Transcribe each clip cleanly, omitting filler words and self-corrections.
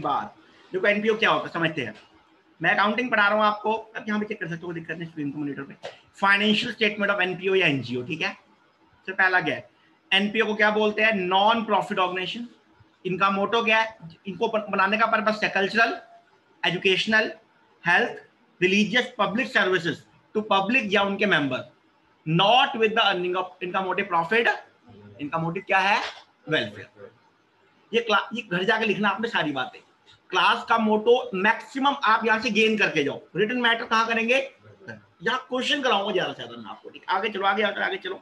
बात। देखो एनपीओ क्या होता है समझते हैं। मैं अकाउंटिंग पढ़ा रहा हूँ आपको, अब यहाँ पे चेक कर सकते हो, दिक्कत नहीं, स्क्रीन को मॉनिटर पे। फाइनेंशियल स्टेटमेंट ऑफ एनपीओ या एनजीओ, ठीक है। तो पहला क्या है, एनपीओ को क्या बोलते हैं, नॉन प्रॉफिट ऑर्गेनाइजेशन। इनका मोटो क्या है, इनको बनाने का पर्पस है cultural, educational, health, religious, public services to public या उनके member, not with the earning of, इनका मोटिव प्रॉफिट, इनका मोटिव क्या है, वेलफेयर। ये घर जाके लिखना आपने सारी बातें। क्लास का मोटो मैक्सिमम आप यहां से गेन करके जाओ, रिटन मैटर कहां करेंगे, यहाँ क्वेश्चन कराऊंगा ज्यादा से ज्यादा मैं आपको, ठीक। आगे चलो, आगे चलो।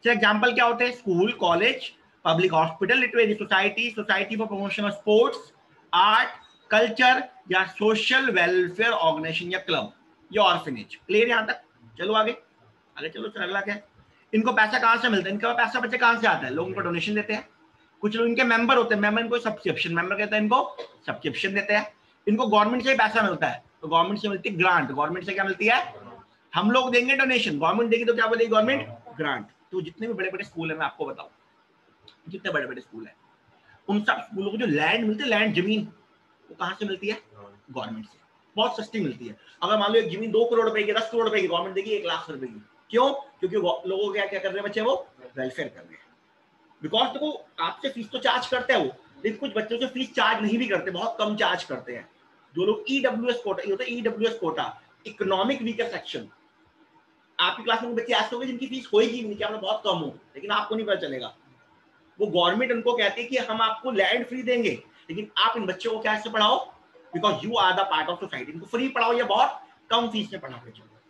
एग्जाम्पल क्या होते हैं, school, college, public hospital, literary society, society for promotion of sports, art, culture या सोशल वेलफेयर ऑर्गेनाइजेशन या क्लब या ऑर्फनेज। क्लियर यहां तक? चलो आगे चलो। अगला क्या है, इनको पैसा कहां से मिलता है, इनका पैसा बच्चे कहां से आता है, लोग इनको डोनेशन देते हैं। कुछ लोग इनके मेंबर होते हैं, मेंबर इनको सब्सक्रिप्शन, मेंबर कहते हैं इनको सब्सक्रिप्शन देते हैं। इनको गवर्नमेंट से ही पैसा मिलता है, तो गवर्नमेंट से मिलती है ग्रांट। गवर्नमेंट से क्या मिलती है, हम लोग देंगे डोनेशन, गवर्नमेंट देगी तो क्या बोलेगी गवर्नमेंट, ग्रांट। तो जितने भी बड़े बड़े स्कूल है मैं आपको बताऊं, जितने बड़े बड़े स्कूल है उन सब स्कूलों को जो लैंड मिलती है, लैंड जमीन, वो कहां से मिलती है, गवर्नमेंट से। बहुत सस्ती मिलती है। अगर मान लो एक जमीन 2 करोड़ रुपए की, 10 करोड़ रुपए की, गवर्नमेंट देगी 1 लाख रुपए की। क्यों? क्योंकि लोगों क्या क्या कर रहे हैं बच्चे, वो वेलफेयर कर रहे हैं। बिकॉज देखो आपसे फीस तो चार्ज करते हैं वो, लेकिन कुछ बच्चों से फीस चार्ज नहीं भी करते, बहुत कम चार्ज करते हैं। जो लोग ईडब्ल्यूएस कोटा, ये होता है EWS quota, economic weaker section. आपकी क्लास में बच्चे ऐसे होंगे जिनकी फीस होगी नहीं, क्या बहुत कम हो, लेकिन आपको नहीं पता चलेगा। वो गवर्नमेंट उनको कहती है कि हम आपको लैंड फ्री देंगे, लेकिन आप इन बच्चों को कैसे पढ़ाओ, because you are the part of society. इनको फ्री पढ़ाओ या बहुत कम फीस में पढ़ाओ।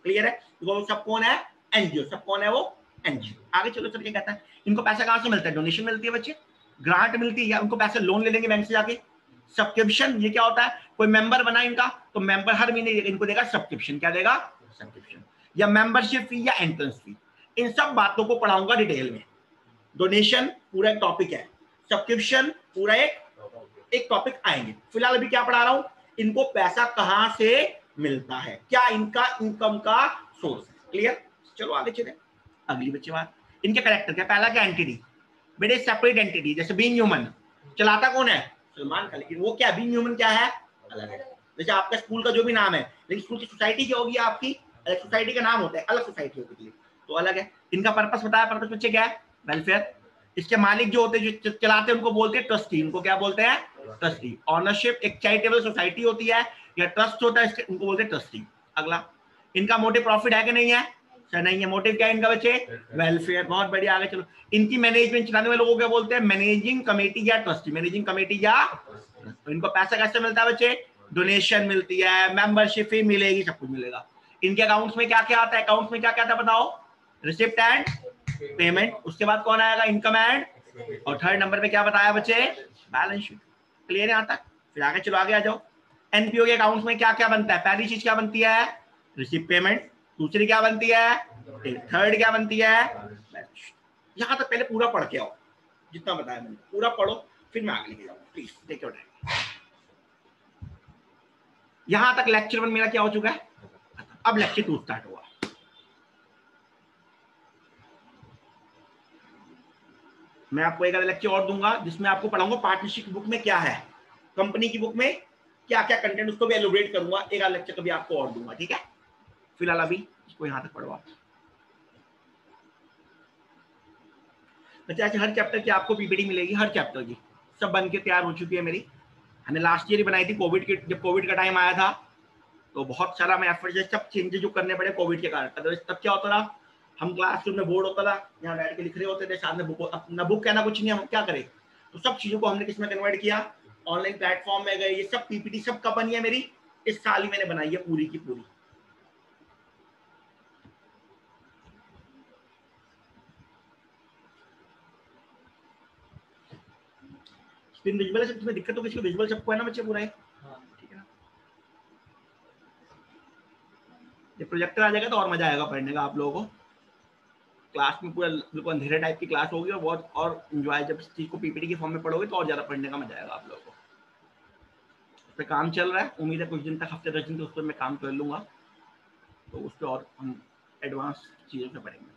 क्लियर है? बिकॉज सब कौन है, एनजीओ। सब कौन है, वो एनजीओ। आगे चलो, चल के कहता है इनको पैसा कहां से मिलता है, डोनेशन मिलती है बच्चे, ग्रांट मिलती है, या उनको पैसे लोन ले लेंगे बैंक से जाके। सब्सक्रिप्शन, ये क्या होता है, कोई मेंबर बना इनका, तो मेंबर हर महीने इनको देगा सब्सक्रिप्शन। क्या देगा, सब्सक्रिप्शन, या मेंबरशिप फी या एंट्रेंस फी। इन सब बातों को पढ़ाऊंगा डिटेल में। डोनेशन पूरा एक टॉपिक है, सब्सक्रिप्शन पूरा एक टॉपिक आएंगे। फिलहाल अभी क्या पढ़ा रहा हूं, इनको पैसा कहां से मिलता है, क्या इनका इनकम का सोर्स। क्लियर? चलो आगे चले। अगली बच्चे बात, इनके करेक्टर क्या, पहला क्या, एंटिटी। बेटे सेपरेट एंटिटी, जैसे बीइंग ह्यूमन, चलाता कौन है, सलमान खान, लेकिन वो क्या, बीइंग ह्यूमन क्या है, अलग है। जैसे आपका स्कूल का जो भी नाम है, लेकिन स्कूल की सोसाइटी क्या होगी आपकी, अलग सोसाइटी का नाम होता है, अलग सोसाइटी होती है, तो अलग है। इनका पर्पस बताया, पर्पस बच्चे क्या है, वेलफेयर। इसके मालिक जो होते हैं, जो चलाते हैं, उनको बोलते हैं ट्रस्टी। उनको क्या बोलते हैं, ट्रस्टी। ऑनरशिप, एक चैरिटेबल सोसाइटी होती है या ट्रस्ट होता है, उनको बोलते हैं ट्रस्टी। अगला, इनका मोटिव प्रॉफिट है कि नहीं है, सर नहीं है। मोटिव क्या है इनका बच्चे, वेलफेयर। बहुत बढ़िया, आगे चलो। इनकी मैनेजमेंट चलाने वाले लोगों क्या बोलते हैं, मैनेजिंग कमेटी या ट्रस्टी। मैनेजिंग कमेटी या, तो इनको पैसा कैसे मिलता है बच्चे, डोनेशन मिलती है, मेंबरशिप फी मिलेगी, सब कुछ मिलेगा। इनके अकाउंट्स में क्या क्या आता है, अकाउंट्स में क्या क्या आता है बताओ, रिसिप्ट एंड पेमेंट। उसके बाद कौन आएगा, इनकम एंड, और थर्ड नंबर पे क्या बताया बच्चे, बैलेंस शीट। क्लियर है यहाँ तक? फिर आगे चलो, आगे आ जाओ। एनपीओ के अकाउंट्स में क्या क्या बनता है, पहली चीज क्या बनती है, रिसिप्ट पेमेंट। दूसरी क्या बनती है, थर्ड क्या बनती है, बैलेंस शीट। यहाँ तक पहले पूरा पढ़ के आओ, जितना बताया मैंने पूरा पढ़ो, फिर मैं आगे लेके जाऊंगा। Please take your time. यहां तक लेक्चर 1 मेरा क्या हो चुका है, अब लेक्चर 2 स्टार्ट हुआ। मैं आपको एक लेक्चर और दूंगा जिसमें आपको पढ़ाऊंगा पार्टनरशिप बुक में क्या है, कंपनी की बुक में क्या क्या कंटेंट, उसको भी एलोबरेट करूंगा। एक लेक्चर कभी आपको और दूंगा, ठीक है। फिलहाल अभी इसको यहां तक पढ़ो आप। बच्चे हर चैप्टर की आपको पीपीटी मिलेगी, हर चैप्टर की सब बन के तैयार हो चुकी है मेरी। हमने लास्ट ईयर ही बनाई थी, कोविड के, जब कोविड का टाइम आया था तो बहुत सारा मैं एफर्ट, सब चेंजेस जो करने पड़े कोविड के कारण। अदरवाइज तब क्या होता था, हम क्लासरूम में बोर्ड होता था, यहाँ बैठ के लिख रहे होते थे, साथ में बुक, ना बुक कहना कुछ नहीं, हम क्या करें। तो सब चीजों को हमने किसमें कन्वर्ट किया, ऑनलाइन प्लेटफॉर्म में गए। ये सब पीपीटी सब कब बनी है मेरी, इस साल ही मैंने बनाई है पूरी की पूरी। स्क्रीन विजुअल है, सब दिक्कत तो किसी को विजुअल सबको है ना बच्चे, पूरा है, ठीक है ना। जब प्रोजेक्टर आ जाएगा तो और मजा आएगा पढ़ने का आप लोगों को। क्लास में पूरा बिल्कुल अंधेरे टाइप की क्लास होगी और बहुत और एंजॉय, जब इस चीज को पीपीटी के फॉर्म में पढ़ोगे तो और ज्यादा पढ़ने का मजा आएगा आप लोगों को। उस पर काम चल रहा है, उम्मीद है कुछ दिन तक, हफ्ते 10 दिन तक उस पर मैं काम कर लूंगा, तो उस पर और हम एडवांस चीजों से पढ़ेंगे।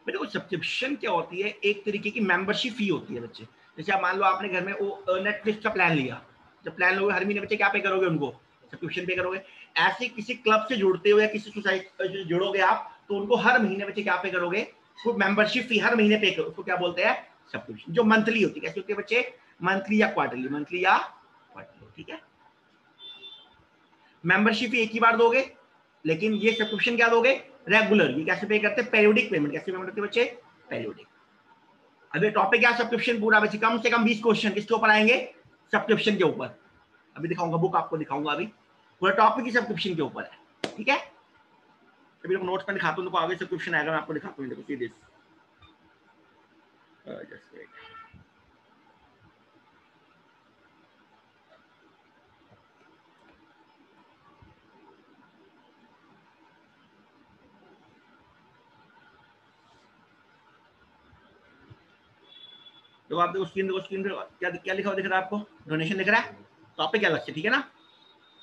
देखो सब्सक्रिप्शन क्या होती है, एक तरीके की मेंबरशिप फी होती है बच्चे। जैसे आप मान लो आपने घर में वो नेटफ्लिक्स का प्लान लिया, जब प्लान लोगे हर महीने बच्चे क्या पे करोगे, उनको सब्सक्रिप्शन पे करोगे। ऐसे किसी क्लब से जुड़ते हो या किसी सोसाइटी जुड़ोगे आप, तो उनको हर महीने बच्चे क्या पे करोगे, वो मेंबरशिप फी हर महीने पे करो, उसको क्या बोलते हैं, सब्सक्रिप्शन, जो मंथली होती है। कैसे होती है बच्चे, मंथली या क्वार्टरली, मंथली या क्वार्टरली, ठीक है। मेंबरशिप एक ही बार दोगे, लेकिन ये सब्सक्रिप्शन क्या दोगे, रेगुलर। ये कैसे पे करते हैं, पेरियोडिक पेमेंट। कैसे पेमेंट होती है बच्चे, पेरियोडिक। अभी टॉपिक क्या, सब्सक्रिप्शन पूरा बच्चे, कम से कम 20 क्वेश्चन किसके ऊपर आएंगे, सब्सक्रिप्शन के ऊपर। अभी दिखाऊंगा, बुक आपको दिखाऊंगा, अभी पूरा टॉपिक ही सब्सक्रिप्शन के ऊपर है, ठीक है। अभी लोग नोट्स पर दिखाता हूँ, तो आगे सब्सक्रिप्शन आएगा, मैं आपको दिखाता हूँ, देखो सीरीज। Just wait. तो आप देखो स्क्रीन, देखो स्क्रीन पे क्या क्या लिखा हुआ दिख रहा है आपको, डोनेशन दिख रहा है, टॉपिक अलग से, ठीक है ना।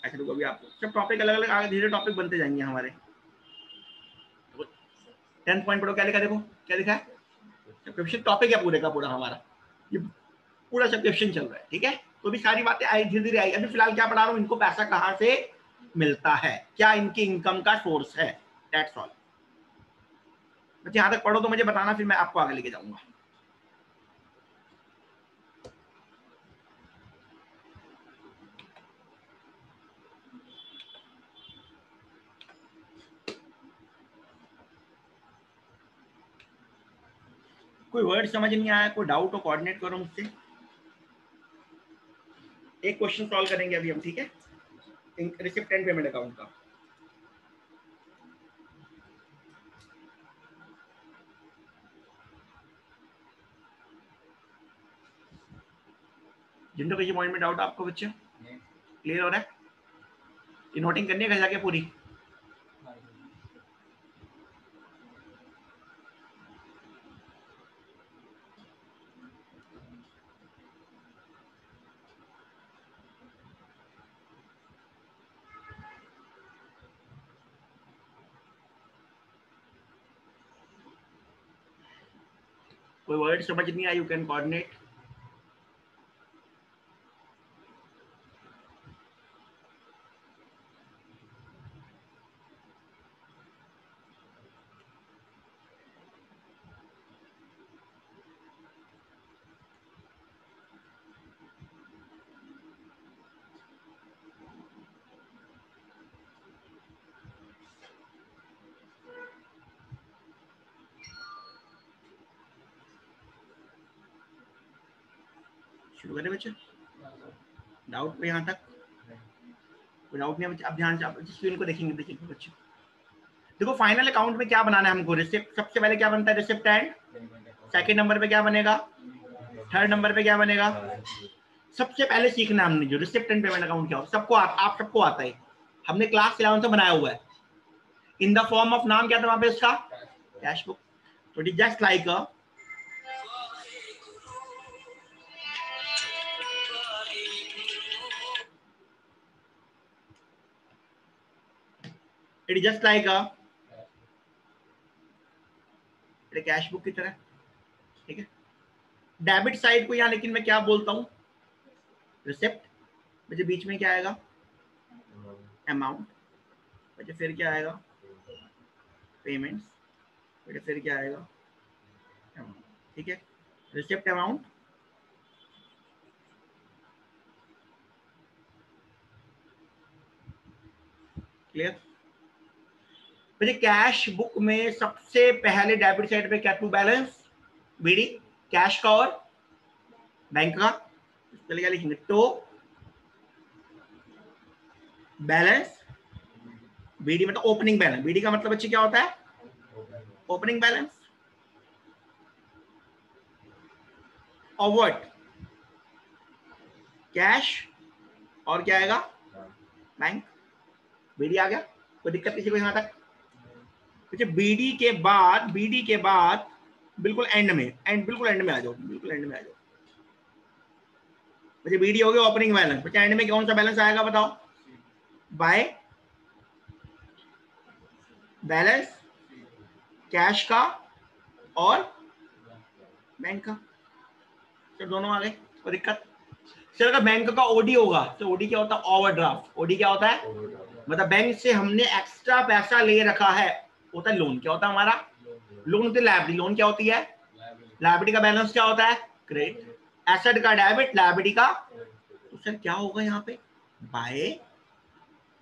ऐसे देखो अभी आपको सब टॉपिक अलग अलग आगे धीरे टॉपिक बनते जाएंगे हमारे। 10 पॉइंट पढ़ो, क्या लिखा, देखो क्या लिखा है, सब्सक्रिप्शन टॉपिक है पूरे का पूरा हमारा, ये पूरा सब्सक्रिप्शन चल रहा है, ठीक है। तो भी सारी बातें आई धीरे धीरे आई। अभी फिलहाल क्या पढ़ा रहा हूँ, इनको पैसा कहाँ से मिलता है, क्या इनकी इनकम का सोर्स है, दैट्स ऑल। बच्चे यहाँ तक पढ़ो तो मुझे बताना, फिर मैं आपको आगे लेके जाऊंगा। कोई वर्ड समझ नहीं आया, कोई डाउट हो कोऑर्डिनेट करो मुझसे। एक क्वेश्चन सॉल्व करेंगे अभी हम, ठीक है, रिसिप्ट एंड पेमेंट अकाउंट का। जिनको किसी पॉइंट में डाउट आपको बच्चे क्लियर हो रहा है, ये नोटिंग करनी है घर जाके पूरी। कोई वर्ड समझ नहीं आया, यू कैन कोऑर्डिनेट। शुरू करें बच्चे, डाउट पे यहाँ तक कोई डाउट नहीं है बच्चे। अब ध्यान से आप स्क्रीन को देखेंगे, देखिए बच्चे देखो, फाइनल अकाउंट में क्या बनाना है हमको, रिसिप्ट। सबसे पहले क्या बनता है, रिसिप्ट एंड। सेकंड नंबर पे क्या बनेगा, थर्ड नंबर पे क्या बनेगा। सबसे पहले सीखना हमने जो रिसिप्ट एंड पेमेंट अकाउंट क्या होता है, सबको आप सबको आता है, हमने क्लास 11 से बनाया हुआ है। इन द फॉर्म ऑफ, नाम क्या था वहां पे इसका, कैश बुक। तो it is just like a, it is just like a cash book की तरह, ठीक है। डेबिट साइड को यहाँ लेकिन मैं क्या बोलता हूँ, रिसिप्ट। मुझे बीच में क्या आएगा, अमाउंट। मुझे फिर क्या आएगा, पेमेंट्स। मुझे फिर क्या आएगा, अमाउंट, ठीक है। Receipt, amount, clear. मुझे कैश बुक में सबसे पहले डेबिट साइड पे क्या, टू बैलेंस, बीडी, कैश का और बैंक का। पहले क्या लिखेंगे, टू बैलेंस, बीडी मतलब ओपनिंग बैलेंस। बीडी का मतलब बच्चे क्या होता है, ओपनिंग बैलेंस। और व्हाट, कैश, और क्या आएगा, बैंक। बीडी आ गया, कोई दिक्कत किसी को यहाँ तक। बीडी के बाद, बीडी के बाद बिल्कुल एंड में, बिल्कुल एंड में आ जाओ, बिल्कुल एंड में आ जाओ। मुझे बीडी हो गया ओपनिंग बैलेंस, बच्चे एंड में कौन सा बैलेंस आएगा बताओ, बाय बैलेंस कैश का और बैंक का। सर दोनों आ गए, कोई दिक्कत? सर अगर बैंक का ओडी होगा तो ओडी क्या होता है? ओवरड्राफ्ट। ओडी क्या होता है? मतलब बैंक से हमने एक्स्ट्रा पैसा ले रखा है, होता है लोन। क्या होता है हमारा? लोन होती है लायबिलिटी। लोन क्या होती है? लायबिलिटी का बैलेंस क्या होता है? क्रेडिट। एसेट का डेबिट, लायबिलिटी का। तो सर क्या होगा यहाँ पे? By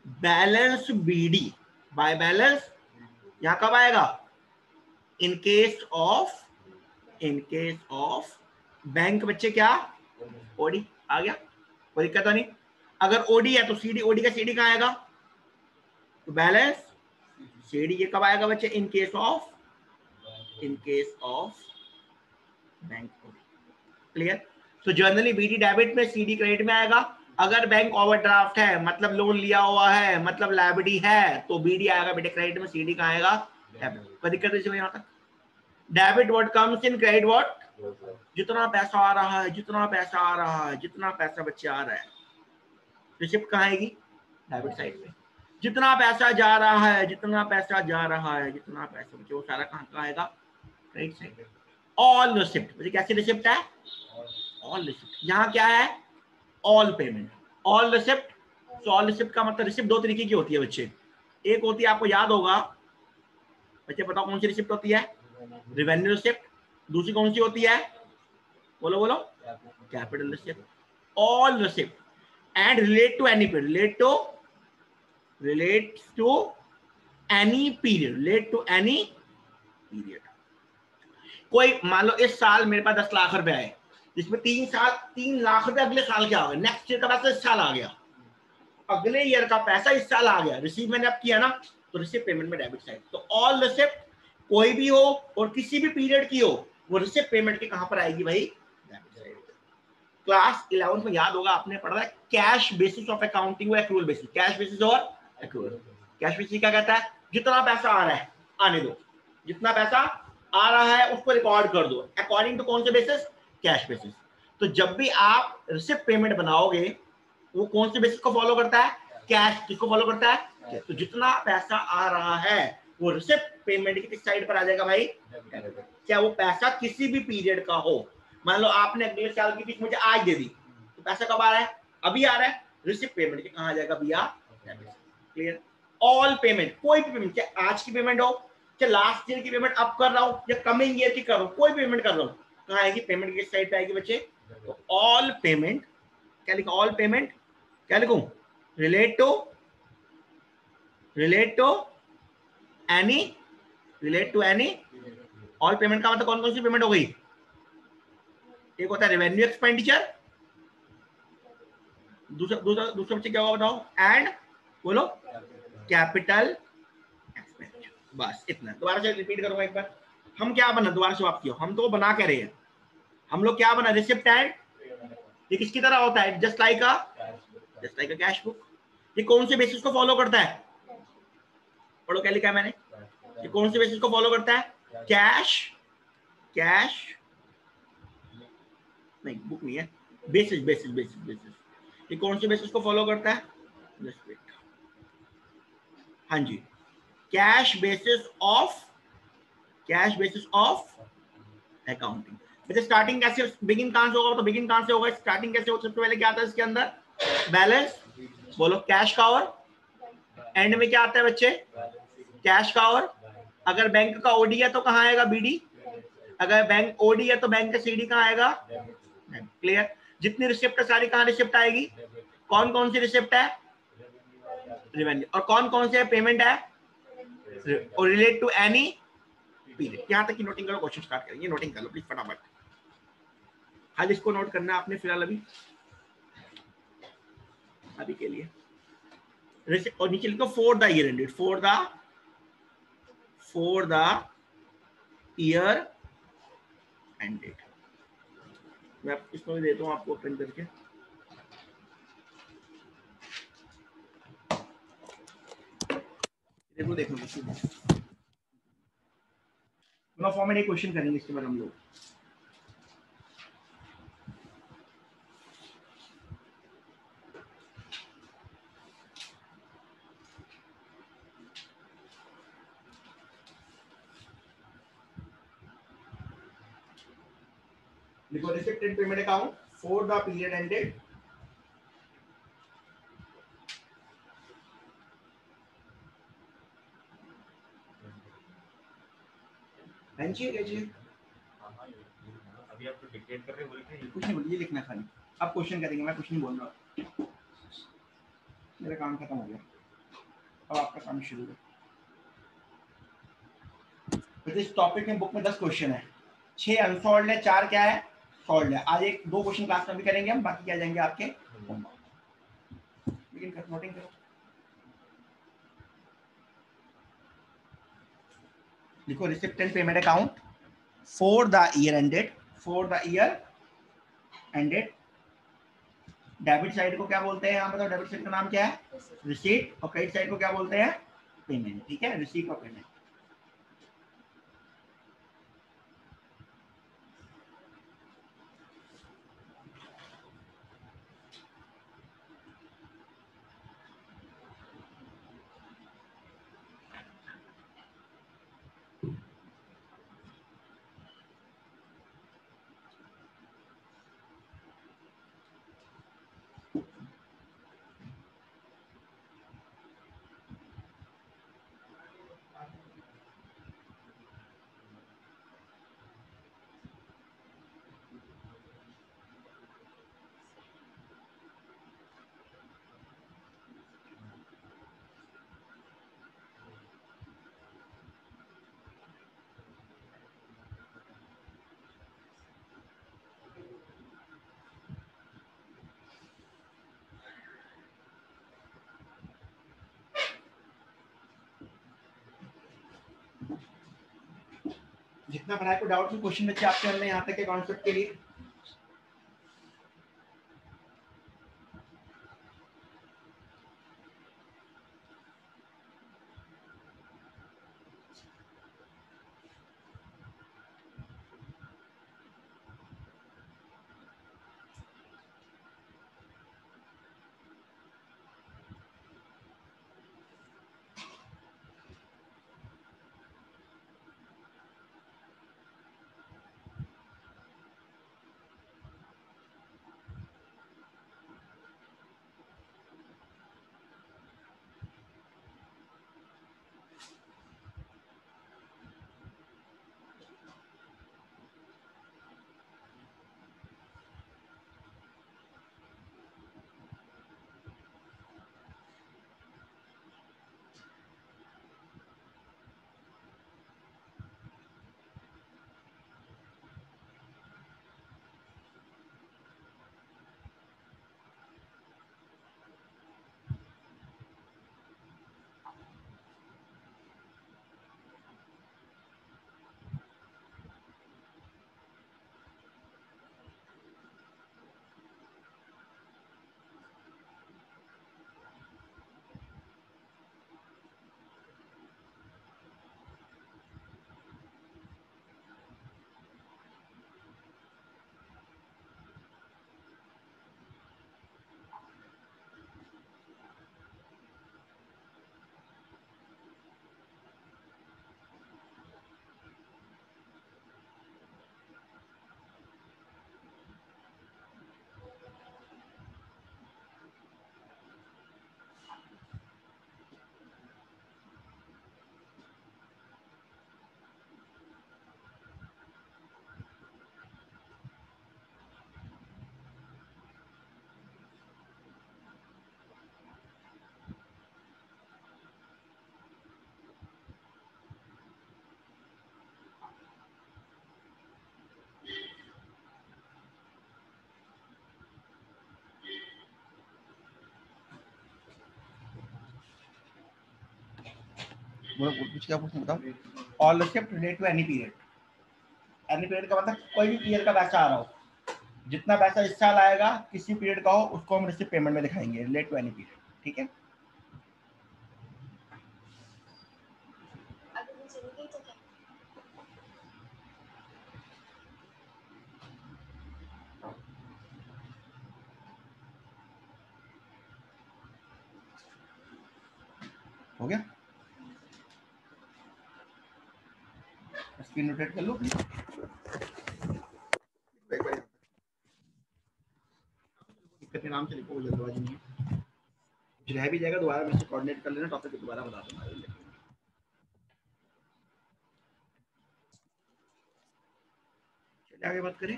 balance BD, by balance. यहाँ कब आएगा? इन केस ऑफ बैंक बच्चे क्या? ओडी आ गया, कोई दिक्कत नहीं। अगर ओडी है तो सीडी, ओडी का सीडी कहाँ आएगा? तो बैलेंस सीडी। ये कब आएगा बच्चे? In case of bank OD. Clear? तो जनरली बीडी डेबिट में, सीडी क्रेडिट में आएगा। अगर बैंक ओवरड्राफ्ट है मतलब लोन लिया हुआ है मतलब लायबिलिटी है तो बीडी आएगा बेटे क्रेडिट में, सीडी कहाँ आएगा? डेबिट। कोई दिक्कत नहीं यहाँ तक? Debit what comes in, credit what? जितना पैसा आ रहा है, जितना पैसा आ रहा है, जितना पैसा बच्चे आ रहा है, रिसिप्ट कहाँ आएगी? डेबिट साइड पे। जितना पैसा जा रहा है, जितना पैसा जा रहा है, जितना पैसा बच्चे, वो सारा कहाँ आएगा? क्रेडिट साइड पे। ऑल रिसिप्ट बच्चे कैसी रिसिप्ट है? All receipt. यहाँ क्या है? All payment, all receipt. तो ऑल रिसिप्ट का मतलब रिसिप्ट दो तरीके की होती है बच्चे। एक होती है, आपको याद होगा बच्चे, बताओ कौन सी रिसिप्ट होती है? Revenue receipt. दूसरी कौन सी होती है? बोलो बोलो। Capital receipt. All receipt and relate to any period, relate to any period, relate to any period. कोई मान लो इस साल मेरे पास 10 लाख रुपए आए, जिसमें 3 लाख रुपए अगले साल क्या आ गया? नेक्स्ट ईयर का पैसा इस साल आ गया, अगले ईयर का पैसा इस साल आ गया, रिसीव मैंने अब किया ना, तो रिसिप्ट पेमेंट में डेबिट साइड। तो ऑल रिसिप्ट कोई भी हो और किसी भी पीरियड की हो, वो रिसिप्ट पेमेंट के कहां पर आएगी भाई? Debit side. क्लास 11 में याद होगा आपने पढ़ा है कैश बेसिस ऑफ अकाउंटिंग और एक्रूअल बेसिस। कैश बेसिस और एक्रूअल। कैश बेसिस क्या कहता है? जितना पैसा आ रहा है आने दो, जितना पैसा आ रहा है उसको रिकॉर्ड कर दो अकॉर्डिंग टू कौन से बेसिस? Cash basis. तो जब भी आप रिसिप्ट पेमेंट बनाओगे वो कौन से बेसिस को फॉलो करता है? कैश। किसको फॉलो करता है? तो जितना पैसा आ रहा है वो रिसिप्ट पेमेंट की किस साइड पर आ जाएगा भाई? क्या वो पैसा किसी भी पीरियड का हो। मान लो आपने अगले साल की फीस मुझे आज दे दी, तो पैसा कब आ रहा है? अभी आ रहा है, रिसिप्ट पेमेंट के कहां आ जाएगा भैया? क्लियर? ऑल पेमेंट, कोई भी पेमेंट, चाहे आज की पेमेंट हो, चाहे लास्ट ईयर की पेमेंट अब कर रहा हूं या कमिंग ईयर की कर रहा हूं, कोई पेमेंट कर रहा हूं, कहां आएगी? पेमेंट की साइड पे आएगी बच्चे। तो ऑल पेमेंट, क्या लिखा? ऑल पेमेंट क्या लिखूं? Relate to any, relate to any. All payment का मतलब कौन कौन सी पेमेंट हो गई? एक होता है रेवेन्यू एक्सपेंडिचर, दूसरा दूसरा दूसरा बच्चे क्या होगा बताओ? एंड बोलो कैपिटल एक्सपेंडिचर। बस इतना। दोबारा से रिपीट करूंगा एक बार। हम क्या बना, दोबारा से आप किया, हम तो बना के रहे हैं, हम लोग क्या बना? Receipt and. ये किसकी तरह होता है? Just like a cash book. ये कौन से बेसिस को फॉलो करता है? पढ़ो क्या लिखा है मैंने। ये कौन से बेसिस को फॉलो करता है? कैश नहीं, बुक नहीं है, बेसिस बेसिस बेसिस बेसिस। ये कौन से बेसिस को फॉलो करता है? हाँ जी, कैश बेसिस ऑफ अकाउंटिंग। वैसे स्टार्टिंग कैसे, बिगिन कहां से होगा? तो बिगिन कहां से होगा? स्टार्टिंग कैसे होगा? सबसे पहले क्या आता है इसके अंदर? बैलेंस। बोलो कैश का। और एंड में क्या आता है बच्चे? कैश का। और अगर बैंक का ओडी है तो कहां आएगा? बीडी। अगर बैंक ओडी है तो बैंक का सीडी कहां आएगा? क्लियर? जितनी रिसिप्ट है सारी कहां रिसिप्ट आएगी? कौन कौन सी रिसिप्ट है? रेवेन्यू। और कौन कौन से पेमेंट है? और रिलेट टू एनी पीरियड। यहां तक की नोटिंग करो, क्वेश्चन स्टार्ट करेंगे। नोटिंग कर लो प्लीज फटाफट, हाल इसको नोट करना है आपने फिलहाल अभी के लिए। और नीचे लिखो for the year ended, for the year ended. मैं इसमें भी देता हूं आपको प्रिंट करके। देखो फॉर्मेट एक क्वेश्चन करेंगे इसके बाद हम लोग। लिखो receipt and payment account for the period ended एनजी एनजी अभी आप तो डिक्टेट कर रहे बोल के कुछ नहीं, ये लिखना खाली। अब क्वेश्चन करेंगे, मैं कुछ नहीं बोल रहा, मेरा काम खत्म हो गया, अब आपका काम शुरू है। तो इस टॉपिक में बुक में 10 क्वेश्चन है, 6 अनसॉल्व्ड है, 4 क्या है सॉल्व है। आज एक 2 क्वेश्चन क्लास में भी करेंगे हम, बाकी क्या जाएंगे आपके लेकिन नोटिंग करो। लिखो receipt and payment account for the year ended, for the year ended. Debit side को क्या बोलते हैं, यहाँ बताओ, डेबिट साइड का नाम क्या है रिसीट, और क्रेडिट साइड को क्या बोलते हैं पेमेंट। ठीक है, रिसीट और पेमेंट। जितना पढ़ाई को डाउट क्वेश्चन बच्चे आपके हमने यहाँ तक के कॉन्सेप्ट के लिए। कुछ क्या पूछना बताओ। All receipt relate to any period, any period का मतलब कोई भी पीरियड का पैसा आ रहा हो, जितना पैसा इस साल आएगा किसी पीरियड का हो उसको हम रिसिप्ट पेमेंट में दिखाएंगे, रिलेट टू एनी पीरियड। ठीक है, हो गया, स्क्रीन रोटेट कर लो। करके नाम से लिखो, कोई जल्दबाजी नहीं है, कुछ रह भी जाएगा दोबारा मेरे से कोऑर्डिनेट कर लेना, टॉपिक दोबारा बता दूंगा। चलिए आगे बात करें,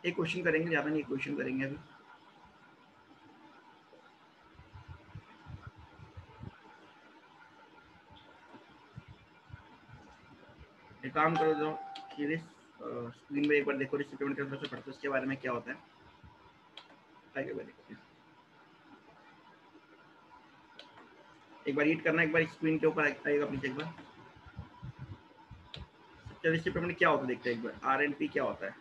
एक क्वेश्चन करेंगे, ज्यादा नहीं, एक क्वेश्चन करेंगे अभी। एक काम करो, जो स्क्रीन में एक बार देखो, रिसिप्ट पेमेंट कैसे पढ़ते हैं उसके बारे में क्या होता है, एक बार रीड करना, एक बार स्क्रीन के ऊपर आएगा प्लीज एक बार। रिसिप्ट पेमेंट क्या होता है देखते हैं एक बार, आरएनपी क्या होता है,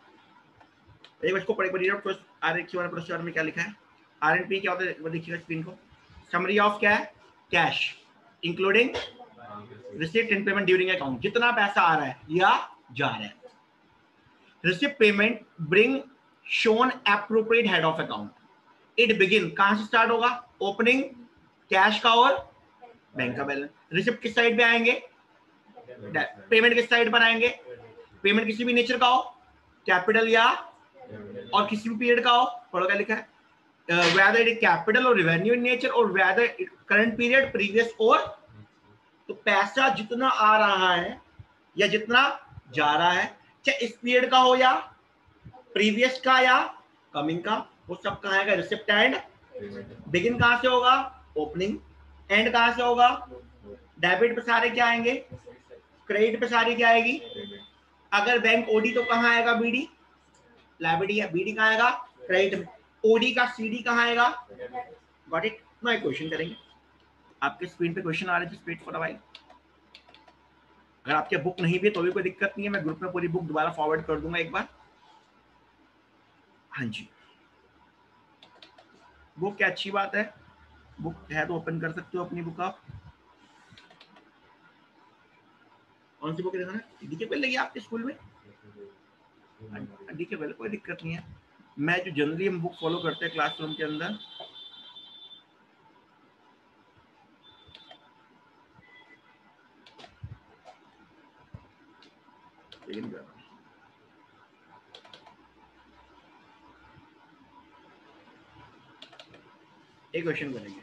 एक बार इसको पढ़े, रीड आउट आरएनपी वाला प्रोसेस में क्या लिखा है, आरएनपी क्या होता है वो देखिएगा स्क्रीन को। समरी ऑफ क्या है, cash including receipt and payment during account, जितना पैसा आ रहा है या जा रहा है। Receipt payment bring shown appropriate head of account, it begin, कहां से स्टार्ट होगा, ओपनिंग कैश का और बैंक का बैलेंस। रिसिप्ट किस साइड पे आएंगे, पेमेंट किस साइड पर आएंगे, पेमेंट किसी भी नेचर का हो, कैपिटल या और किसी भी पीरियड का हो, पढ़ो क्या लिखा है, whether it is capital or revenue in nature or whether it current period, previous और, तो पैसा जितना आ रहा है या जितना जा रहा है, चाहे इस पीरियड का हो या प्रीवियस का या कमिंग का, वो सब कहाँ आएगा, रिसिप्ट एंड। बिगिन कहां से होगा, ओपनिंग, एंड कहां से होगा, डेबिट पे सारे क्या आएंगे, क्रेडिट पे सारी क्या आएगी, अगर बैंक ओडी तो कहां आएगा, बीडी लायबिलिटी है, बीडी कहां आएगा, क्रेडिट में, ओडी का सीडी कहां आएगा, गॉट इट। नो, एक क्वेश्चन करेंगे, आपके स्क्रीन पे क्वेश्चन आ रहे थे, वेट फॉर अ व्हाइल, अगर आपके बुक नहीं भी तो भी कोई दिक्कत नहीं है, मैं ग्रुप में पूरी बुक दोबारा फॉरवर्ड कर दूंगा एक बार। हाँ जी, बुक क्या अच्छी बात है, बुक है तो ओपन कर सकते हो अपनी बुक आप। कौन सी बुक देखना है, डीके पहले लगी आपके स्कूल में, डीके पहले, कोई दिक्कत नहीं है। मैं जो जनरली हम बुक फॉलो करते हैं क्लासरूम के अंदर, एक क्वेश्चन करेंगे,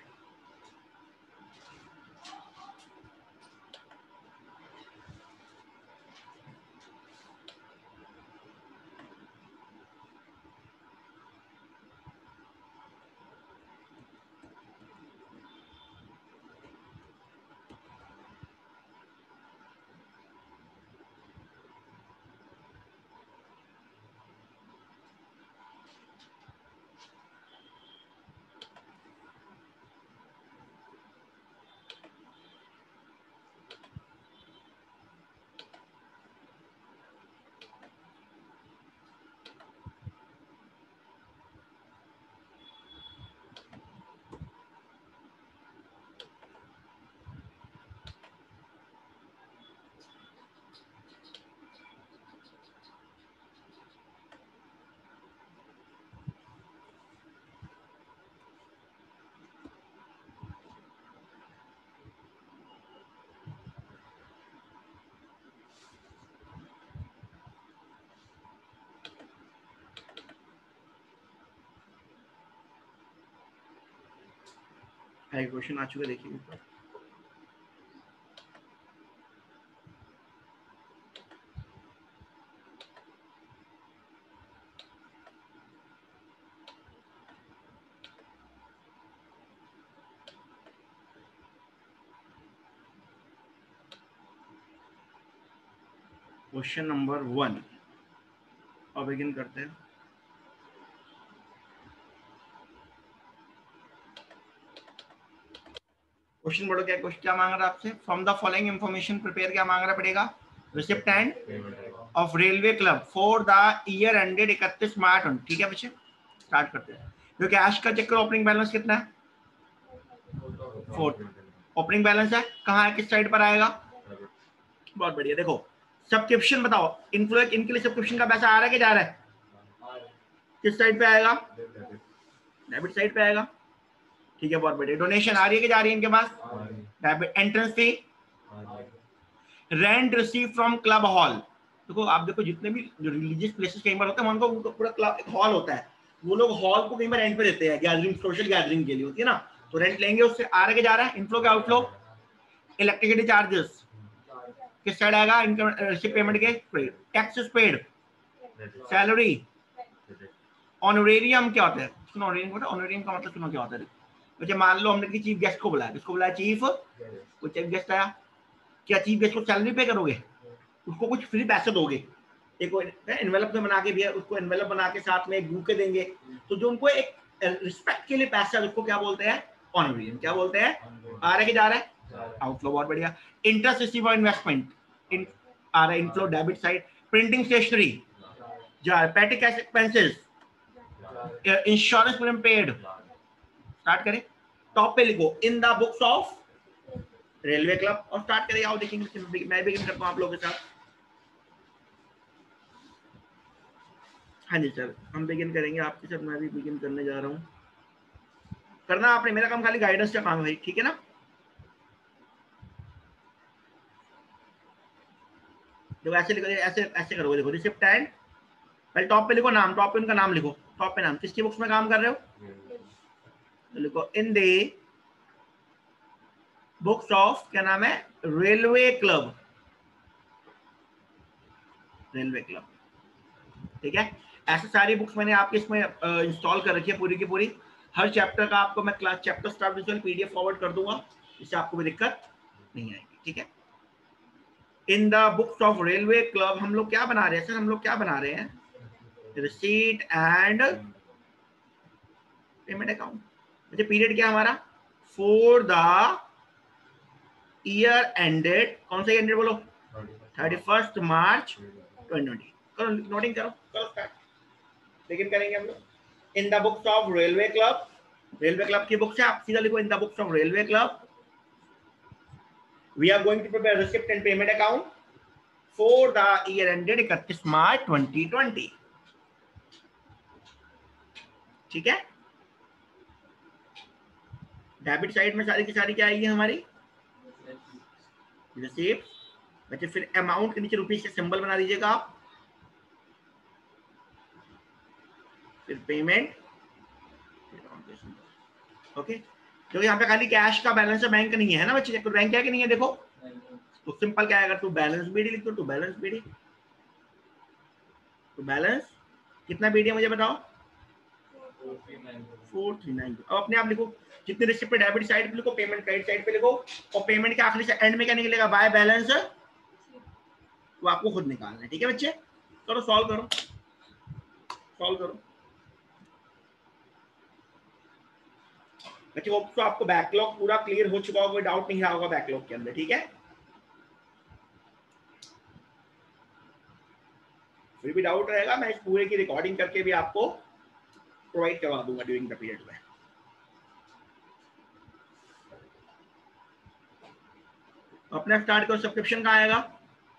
क्वेश्चन आ चुका, देखिए ऊपर। क्वेश्चन नंबर 1 और बिगिन करते हैं। क्वेश्चन पढ़ो, क्या क्वेश्चन क्या मांग रहा है आपसे, from the following information prepare, क्या मांग रहा पड़ेगा, receipt end of railway club for the year ended 31 मार्च। ठीक है बच्चे, स्टार्ट करते हैं। जो कैश का चेक करो, ओपनिंग बैलेंस कितना है, 4 ओपनिंग बैलेंस है, कहाँ है, किस साइड पर आएगा, बहुत बढ़िया। देखो सब्सक्रिप्शन बताओ, इनफ्लो इनके लिए सब्सक्रिप्शन का पैसा आ रहा है कि जा रहा है, किस साइड पे आएगा, डेबिट साइड पे आएगा, ठीक है, बहुत बढ़िया। डोनेशन आ रही है कि जा रही है इनके पास, debit. Entrance fee, rent receive from club hall, देखो आप देखो जितने भी जो रिलीजियस प्लेसेस कई बार होते हैं उनको पूरा क्लब हॉल होता है, वो लोग हॉल को कहीं पर रेंट पे देते हैं, गैदरिंग, सोशल गैदरिंग के लिए होती है ना, तो रेंट लेंगे, उससे आ रहा के जा रहा है इनफ्लो के आउटफ्लो, इलेक्ट्रिसिटी चार्जेस किस साइड आएगा, इनकम पेमेंट के, टैक्सेस पेड, सैलरी, ऑनरेरियम क्या होता है, सुनो ऑनरेरियम होता है, ऑनरेरियम का मतलब सुनो क्या होता है। मुझे मान लो हमने चीफ गेस्ट को बुलाया, किसको बुलाया, चीफ, कोई चीफ गेस्ट आया, क्या चीफ गेस्ट को सैलरी पे करोगे, उसको कुछ फ्री पैसे दोगे, एक एनवेलप में बना के भी, उसको एनवेलप बना के साथ में एक बुके देंगे, तो जो उनको एक रिस्पेक्ट के लिए पैसा, उसको क्या बोलते हैं, ऑनरेरियम, क्या बोलते हैं, आ रहा है कि जा रहा है, आउटफ्लो, बहुत बढ़िया। इंटरेस्ट रिसीव और इन्वेस्टमेंट, आ रहा है inflow debit side, printing stationery जा रहा है, petty cash expenses, insurance premium paid, start करें, टॉप पे लिखो in the books of railway club, और स्टार्ट करें, आओ देखेंगे, मैं बिगिन करता हूं आप लोगों के साथ। हाँ जी सर, हम बिगिन करेंगे आपके साथ, मैं भी बिगिन करने जा रहा हूँ, करना आपने, मेरा काम खाली गाइडेंस का काम है भाई, ठीक है ना। देखो ऐसे लिखो, ऐसे ऐसे करोगे, देखो रिसिप्ट एंड, पहले टॉप पे लिखो नाम, टॉप पे उनका नाम लिखो, टॉप पे नाम, किसकी बुक्स में काम कर रहे हो, तो लिखो इन द बुक्स ऑफ, क्या नाम है, रेलवे क्लब, रेलवे क्लब, ठीक है। ऐसे सारी बुक्स मैंने आपके इसमें इंस्टॉल कर रखी है पूरी की पूरी, हर चैप्टर का आपको मैं class chapter start visual PDF forward कर दूंगा, इससे आपको भी दिक्कत नहीं आएगी, ठीक है। इन the books of railway club हम लोग क्या बना रहे हैं सर, हम लोग क्या बना रहे हैं, रिसीट एंड पेमेंट अकाउंट, मुझे पीरियड क्या हमारा, फॉर द ईयर एंडेड, कौन सा एंडेड बोलो, 31 मार्च 2020, करो नोटिंग करो, करो स्टार्ट, लेकिन करेंगे हम लोग। In the books of railway club, railway club की बुक्स है, आप सीधा लिखो in the books of railway club, we are going to prepare receipt and payment account for the year ended 31 March 2020, ठीक है। डेबिट साइड में सारी की सारी क्या आएगी हमारी, रिसीप्ट, बच्चे फिर अमाउंट के नीचे रुपीज के सिंबल बना दीजिएगा आप, फिर पेमेंट, ओके। तो यहाँ पे खाली कैश का बैलेंस है, बैंक नहीं है ना बच्चे, तो बैंक है कि नहीं है, देखो तो सिंपल क्या आएगा, टू बैलेंस बीडी लिख दो, to balance BD, to balance कितना बीडी है मुझे बताओ, 439, अब अपने आप लिखो, जितने रिसिप्ट पे डेबिट साइड पे लिखो, पेमेंट क्रेडिट साइड पे लिखो, और पेमेंट के आखिरी से एंड में क्या निकलेगा, बाय बैलेंस, वो आपको खुद निकालना है, ठीक है बच्चे, करो सॉल्व करो, सॉल्व करो बच्चे, होप तो आपको बैकलॉग पूरा क्लियर हो चुका होगा, कोई डाउट नहीं रहा होगा बैकलॉग के अंदर, ठीक है। फिर भी डाउट रहेगा, मैं इस पूरे की रिकॉर्डिंग करके भी आपको प्रोवाइड करवा दूंगा ड्यूरिंग द पीरियड में। अपना स्टार्ट करो, सब्सक्रिप्शन का आएगा,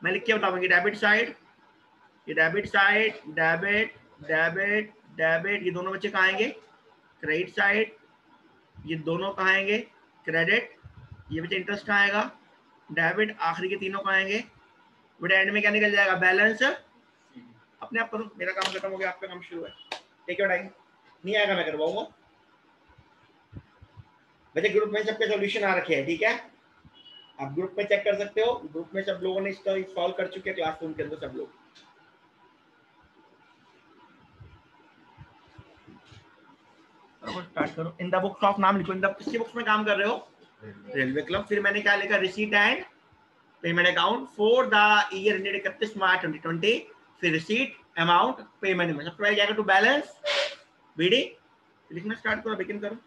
मैं लिख के बताऊंगी, डेबिट साइड, ये debit side, debit debit debit, ये दोनों बच्चे कहाँ आएंगे, क्रेडिट साइड, ये दोनों कहाँ आएंगे, क्रेडिट, ये बच्चे इंटरेस्ट कहाँ आएगा, डेबिट, आखिरी के तीनों कहाँ आएंगे, बेटा एंड में क्या निकल जाएगा, बैलेंस, अपने आप करो, मेरा काम खत्म हो गया, आपका काम शुरू है, टेक योर टाइम, नहीं आएगा मैं करवाऊंगा। वैसे ग्रुप में सबके सॉल्यूशन आ रखे हैं, ठीक है, आप ग्रुप में चेक कर सकते हो, ग्रुप में सब लोगों ने इसका सॉल्व कर चुके हैं, क्लासरूम के अंदर सब लोग। स्टार्ट करो, इन द बुक्स ऑफ, नाम लिखो, इन द, किसकी बुक्स में काम कर रहे हो, रेलवे क्लब, फिर मैंने क्या लिखा, receipt and payment account for the year ended 31 March 2020, फिर रिसीट, अमाउंट, पेमेंट में सबसे पहले जाएगा टू बैलेंस बीडी, लिखना स्टार्ट करो, बिगिन करो।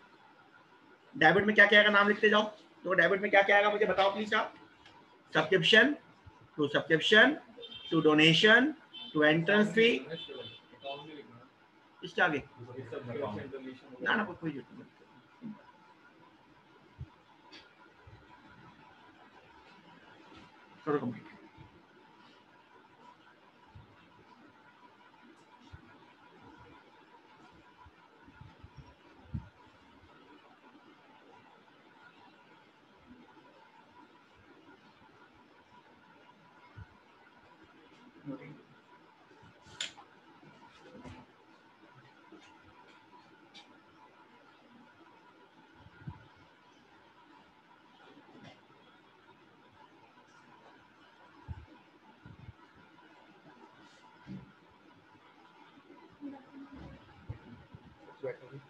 डेबिट में क्या क्या आएगा, नाम लिखते जाओ, तो डेबिट में क्या क्या आएगा मुझे बताओ प्लीज आप, subscription, to donation, to entrance fee, इसके आगे ना ना कोई जरूरत नहीं, करो कंप्लीट। बैठोगे।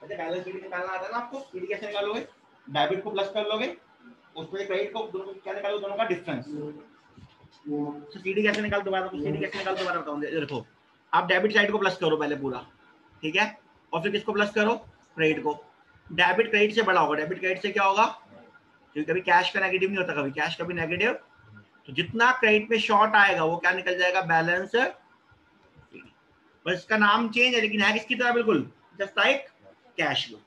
अच्छा बैलेंस शीट निकालना आता है ना आपको, शीट कैसे निकालोगे? डेबिट को प्लस कर लोगे, उसमें क्रेडिट को, दोनों क्या निकालो, दोनों का डिफरेंस। तो सीडी कैसे निकाल, दोबारा सीडी कैसे निकाल, दोबारा बताऊंगा। देखो आप डेबिट साइड को प्लस करो पहले पूरा, ठीक है, और फिर किसको प्लस करो, क्रेडिट को। डेबिट क्रेडिट से बड़ा होगा, डेबिट क्रेडिट से क्या होगा, क्योंकि कभी कैश का नेगेटिव नहीं होता, कभी कैश का भी नेगेटिव, तो जितना क्रेडिट में शॉर्ट आएगा वो क्या निकल जाएगा, बैलेंस। बस इसका नाम चेंज है, लेकिन है किसकी तरह, बिल्कुल जस्ट लाइक कैश फ्लो।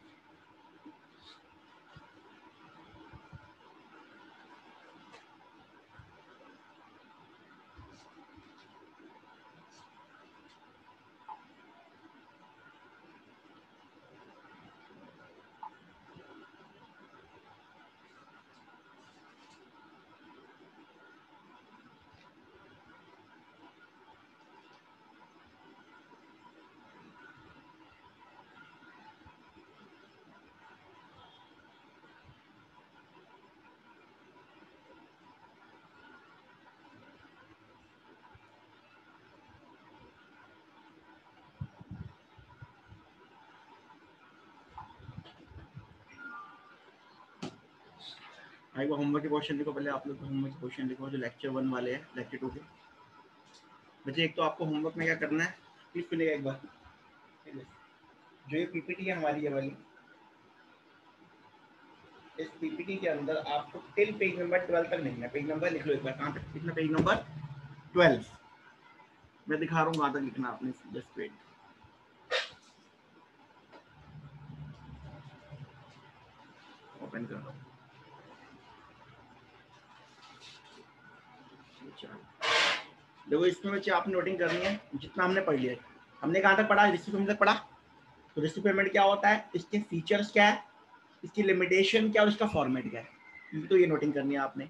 वो होमवर्क के क्वेश्चन लिखो पहले, आप लोग होमवर्क के क्वेश्चन लिखो जो लेक्चर 1 वाले हैं, लेक्चर 2 के बच्चे। एक तो आपको होमवर्क में क्या करना है, प्लीज सुनिएगा एक बार, जो ये पीपीटी है हमारी ये वाली, इस पीपीटी के अंदर आपको टिल पेज नंबर 12 तक लिखना है। पेज नंबर लिख लो एक बार, कहाँ तक लिखना, पेज नंबर 12। मैं दिखा रहा हूँ कहाँ तक लिखना आपने, जस्ट वेट। ओपन कर दो। देखो इसमें बच्चे आपने नोटिंग करनी है जितना हमने पढ़ लिया है। हमने कहाँ तक पढ़ा, रिसीव पेमेंट तक पढ़ा। तो रिसीव पेमेंट क्या होता है, इसके फीचर्स क्या है, इसकी लिमिटेशन क्या है और इसका फॉर्मेट क्या है, तो ये नोटिंग करनी है आपने।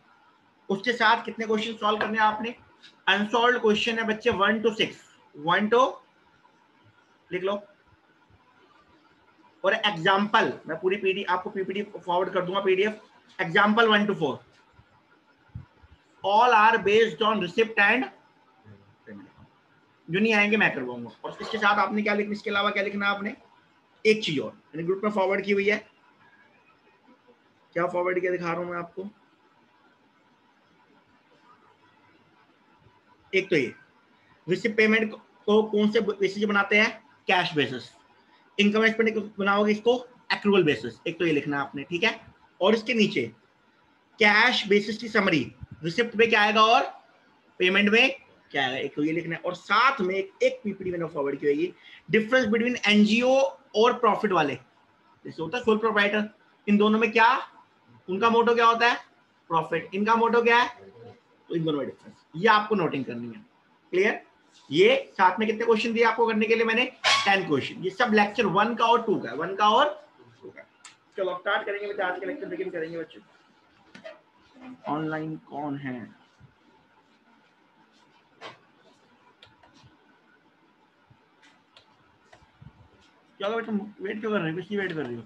उसके साथ कितने क्वेश्चन सॉल्व करने हैं आपने, अनसॉल्व क्वेश्चन है बच्चे 1 to 6, 1 to लिख लो। और एग्जाम्पल, मैं पूरी पीडी आपको पीपीटी फॉरवर्ड कर दूंगा, PDF. Example 1 to 4 all are based on receipt and payment. जो नहीं आएंगे मैं करवाऊंगा। और इसके साथ आपने क्या लिखना, इसके अलावा क्या लिखना है आपने, एक चीज और मैंने ग्रुप में फॉरवर्ड की हुई है। क्या फॉरवर्ड किया दिखा रहा हूं मैं आपको। एक तो ये रिसिप्ट पेमेंट को कौन से बेसिस बनाते हैं, कैश बेसिस। इनकम एक्सपेंड बनाओगे इसको एक्रूअल बेसिस, एक तो ये लिखना है आपने, ठीक है। और इसके नीचे कैश बेसिस की समरी, रिसिप्ट में क्या आएगा और पेमेंट में क्या आएगा, एक तो ये लिखना है। और साथ में एक पीपीटी मैंने फॉरवर्ड की है, डिफरेंस बिटवीन एनजीओ और प्रॉफिट वाले, जैसे होता है सोल प्रोप्राइटर, इन दोनों में क्या, उनका मोटो क्या होता है, प्रॉफिट, इनका मोटो क्या है, तो इन दोनों में डिफरेंस, ये आपको नोटिंग करनी है। क्लियर। ये साथ में कितने क्वेश्चन दिए आपको करने के लिए मैंने, 10 क्वेश्चन। ये सब लेक्चर 1 का और 2 का, 1 का और 2 का। चलो स्टार्ट करेंगे बच्चे, आज के लेक्चर बिगिन करेंगे बच्चे। ऑनलाइन कौन है, क्या होगा तुम वेट क्यों कर रहे हो, किसकी वेट कर रही हो?